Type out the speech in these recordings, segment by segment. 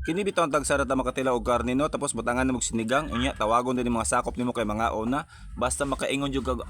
Kini bitaw ang tagsara ta makatila og karne no, tapos butangan mo sinigang unya tawagon din yung mga sakop nimo kay mga ona basta makaingon jud kag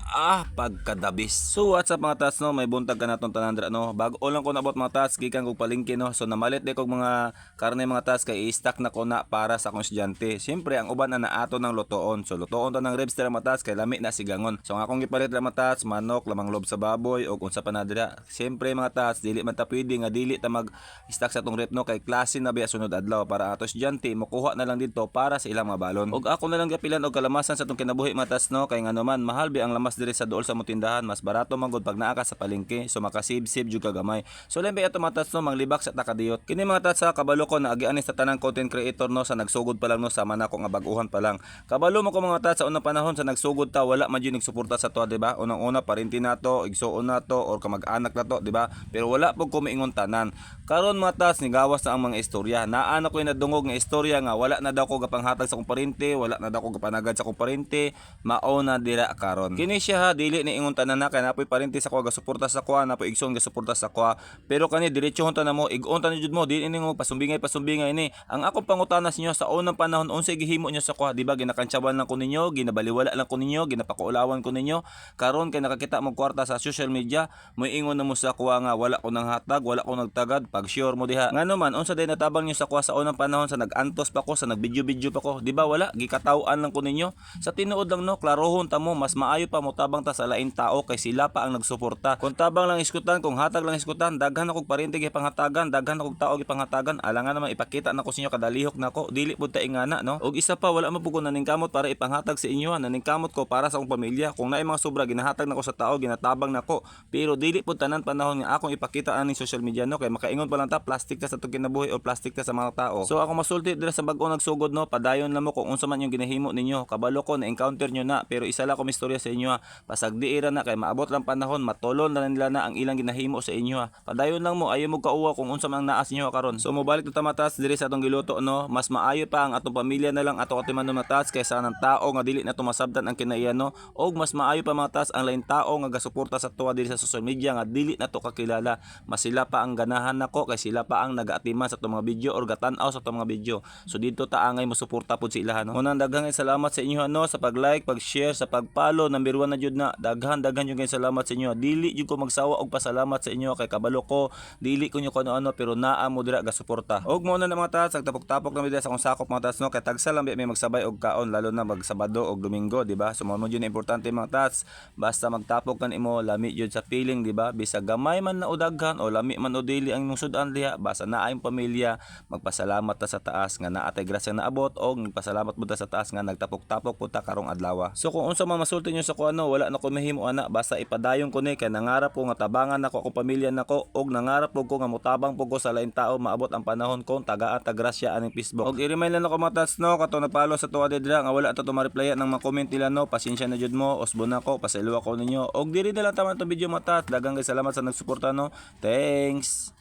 pagkadabis. So what's up mga tats no, may buntag ka naton tanandra no. Bago lang ko nabot mga tats gikan kog palengke no. So namalit di kog mga karne mga tats kay i-stack na ko na para sa akong estudyante. Siyempre ang uban na naato ng lutoon. So lutoon ta ng ribs dira mga tats kay lami na sigangon. So ang akong gipalit dira mga tats manok, lamang lob sa baboy og unsa pa na dira. Siyempre mga tats dili man ta pwede nga dili ta mag-stack sa tong rep no kay klase na biya sunod adlaw para ato estudyante makuha na lang dito para sa ilang mga balon. Og ako na lang gapilan og kalamasan sa tong kinabuhi matas no kay ngano man mahal bi ang lamas diri sa duol sa mutindahan mas barato man gud pag naa ka sa palengke so makasib-sib jud ka gamay. So lembe ato matas no manglibak sa takadiyot. Kini mga tats sa kabalo ko na agian sa tanang content creator no sa nagsugod pa lang no sa man ako nga bag-uhan pa lang. Kabalo mo ko mga tats sa unang panahon sa nagsugod ta wala man jud nagsuporta sa to di ba? Unang-una parinti nato, igsuon nato or kamag-anak nato di ba? Pero wala pug ko miingon tanan. Karon mga tats ni gawas na ang mga istorya. Naa na ko nadungog nga istorya nga wala na daw ko gapanghatag sa kumparente, wala na daw ko gapanagad sa kumparente, mao na dira karon. Kini siya ha dili ni ingon tanan na kay napoy parente sa ko gasuporta sa ko, napoy igsoon gasuporta sa ko. Pero kani diretsohon ta na mo, igon ta jud mo, dili ni mo pasumbingay ni. Ang akong pangutana sa inyo sa unang panahon unsay gihimo nyo sa ko, di ba ginakantsawan lang ko ninyo, ginabaliwala lang ko ninyo, ginapakuulawan ko ninyo. Karon kay nakakita mo kwarta sa social media, mo ingon na mo sa ko nga wala ko nang hatag, wala ko nagtagad, pag sure mo diha. Ngano man unsa day natabang nyo sa ko sa unang panahon sa nagantos pa ko sa nagbidyo-bidyo pa ko, di ba wala gikataw-an lang ko ninyo. Sa tinuod lang no, klarohon ta mo mas maayo pa mo tabang ta sa lain tao kay sila pa ang nagsuporta. Kung tabang lang iskutan, kung hatag lang iskutan, daghan akong parente gipanghatagan, daghan akong tao gipanghatagan, alangan naman ipakita nako sa inyo kadalihok nako, dili pud ta ingana no. Og isa pa wala man pud ko naningkamot para ipanghatag sa inyo, naningkamot ko para sa akong pamilya. Kung naay mga sobra ginahatag nako sa tao, ginatabang nako. Pero dili pud tanan panahon nga akong ipakita ani social media no kay makaingon pa lang ta plastic ta sa tong kinabuhi o plastic ta sa mga tao. So ako masulti dira sa bag-o nagsugod no, padayon lang mo kung unsa man yung ginahimo ninyo. Kabalo ko na encounter nyo na pero isa lang ko istorya sa inyo ha. Pasag diira na kay maabot lang panahon, matulon na nila na ang ilang ginahimo sa inyo ha. Padayon lang mo ayo mo kauwa kung unsa man ang naas niyo karon. So mobalik ta matas diri sa atong giluto no, mas maayo pa ang atong pamilya na lang ato katiman no matas kaysa nang tao nga dili na tumasabtan ang kinaiyan no. Og mas maayo pa matas ang lain tao nga gasuporta sa tuwa diri sa social media nga dili na to kakilala. Mas sila pa ang ganahan nako kay sila pa ang nagaatiman sa itong mga video or gatan-aw sa itong mga video. So dito ta angay mo suporta pud sa ilaha no. Unang daghang salamat sa inyo no sa pag-like, pag-share, sa pag-follow. Number 1 na jud na. Daghan yung salamat sa inyo. Dili jud ko magsawa og pasalamat sa inyo kay kabalo ko dili ko nyo ano pero naa mo dira ga suporta. Og mo na mga tats tapok-tapok na dira sa akong sakop mga tats no kay tagsa lang may magsabay og kaon lalo na mag Sabado og Domingo di ba? So mo jud importante mga tats basta magtapok kan imo lami jud sa feeling di ba? Bisag gamay man na o daghan o lami man o dili ang sudan diha basta naa ang pamilya magpasalamat ta sa taas nga naa tay grasya naabot og magpasalamat pud ta sa taas nga nagtapok-tapok pud ta karong adlaw. So kung unsa man masulti nyo sa kuano wala na ko mahimo ana basta ipadayon ko ni kay nangarap ko nga tabangan nako akong pamilya nako og nangarap pud ko nga motabang pud ko sa lain tao maabot ang panahon kung tagaan ta grasya aning Facebook. Og i-remind lang ako mga tats no kato nagpalo sa tuwa dira nga wala ta to ma-replyan ng mga comment nila no, pasensya na jud mo, usbon nako, pasaylo ako ninyo. Og diri na lang tama tong video mga tats. Daghang salamat sa nagsuporta no. Thanks.